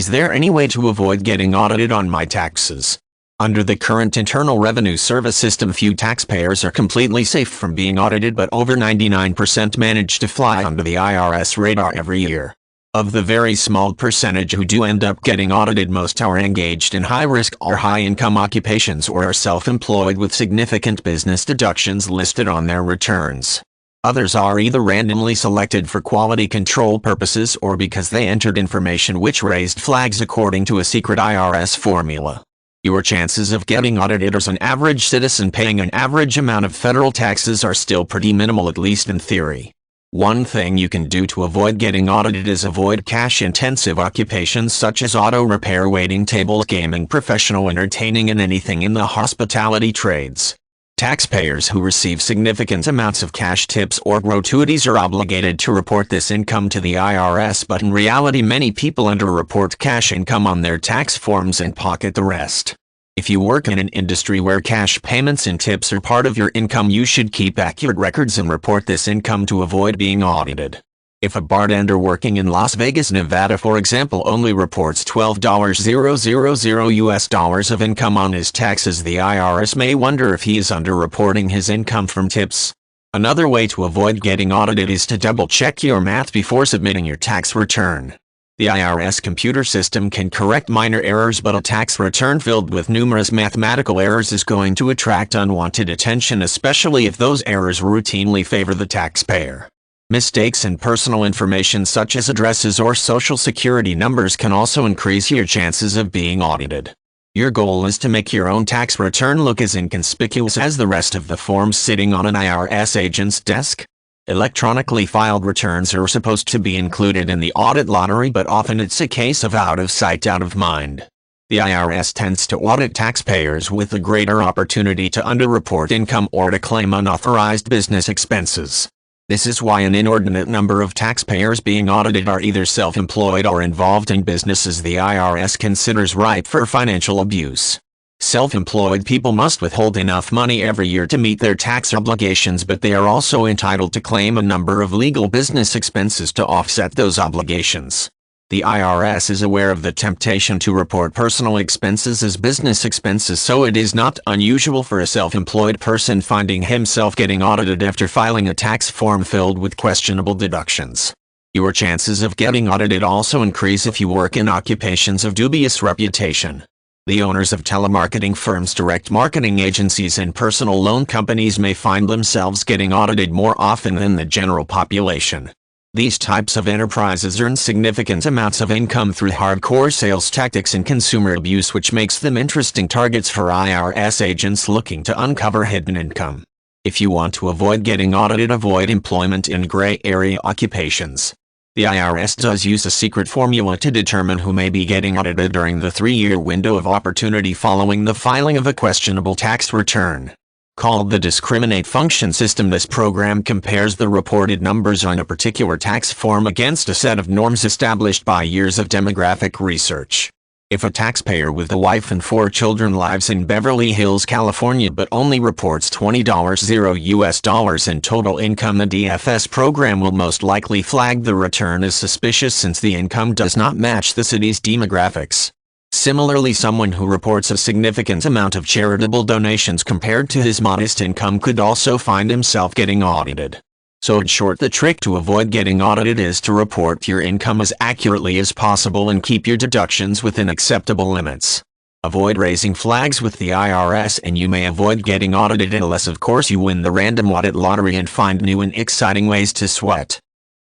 Is there any way to avoid getting audited on my taxes? Under the current Internal Revenue Service system, few taxpayers are completely safe from being audited, but over 99% manage to fly under the IRS radar every year. Of the very small percentage who do end up getting audited, most are engaged in high-risk or high-income occupations or are self-employed with significant business deductions listed on their returns. Others are either randomly selected for quality control purposes or because they entered information which raised flags according to a secret IRS formula. Your chances of getting audited as an average citizen paying an average amount of federal taxes are still pretty minimal, at least in theory. One thing you can do to avoid getting audited is avoid cash-intensive occupations such as auto repair, waiting tables, gaming, professional entertaining, and anything in the hospitality trades. Taxpayers who receive significant amounts of cash, tips, or gratuities are obligated to report this income to the IRS, but in reality many people underreport cash income on their tax forms and pocket the rest. If you work in an industry where cash payments and tips are part of your income, you should keep accurate records and report this income to avoid being audited. If a bartender working in Las Vegas, Nevada, for example, only reports $12,000 of income on his taxes, the IRS may wonder if he is underreporting his income from tips. Another way to avoid getting audited is to double-check your math before submitting your tax return. The IRS computer system can correct minor errors, but a tax return filled with numerous mathematical errors is going to attract unwanted attention, especially if those errors routinely favor the taxpayer. Mistakes in personal information such as addresses or social security numbers can also increase your chances of being audited. Your goal is to make your own tax return look as inconspicuous as the rest of the forms sitting on an IRS agent's desk. Electronically filed returns are supposed to be included in the audit lottery, but often it's a case of out of sight, out of mind. The IRS tends to audit taxpayers with a greater opportunity to underreport income or to claim unauthorized business expenses. This is why an inordinate number of taxpayers being audited are either self-employed or involved in businesses the IRS considers ripe for financial abuse. Self-employed people must withhold enough money every year to meet their tax obligations, but they are also entitled to claim a number of legal business expenses to offset those obligations. The IRS is aware of the temptation to report personal expenses as business expenses, so it is not unusual for a self-employed person finding himself getting audited after filing a tax form filled with questionable deductions. Your chances of getting audited also increase if you work in occupations of dubious reputation. The owners of telemarketing firms, direct marketing agencies, and personal loan companies may find themselves getting audited more often than the general population. These types of enterprises earn significant amounts of income through hardcore sales tactics and consumer abuse, which makes them interesting targets for IRS agents looking to uncover hidden income. If you want to avoid getting audited, avoid employment in gray area occupations. The IRS does use a secret formula to determine who may be getting audited during the 3-year window of opportunity following the filing of a questionable tax return. Called the discriminate function system, this program compares the reported numbers on a particular tax form against a set of norms established by years of demographic research. If a taxpayer with a wife and 4 children lives in Beverly Hills, California, but only reports $20 in total income, the DFS program will most likely flag the return as suspicious since the income does not match the city's demographics. Similarly, someone who reports a significant amount of charitable donations compared to his modest income could also find himself getting audited. So in short, the trick to avoid getting audited is to report your income as accurately as possible and keep your deductions within acceptable limits. Avoid raising flags with the IRS and you may avoid getting audited, unless of course you win the random audit lottery and find new and exciting ways to sweat.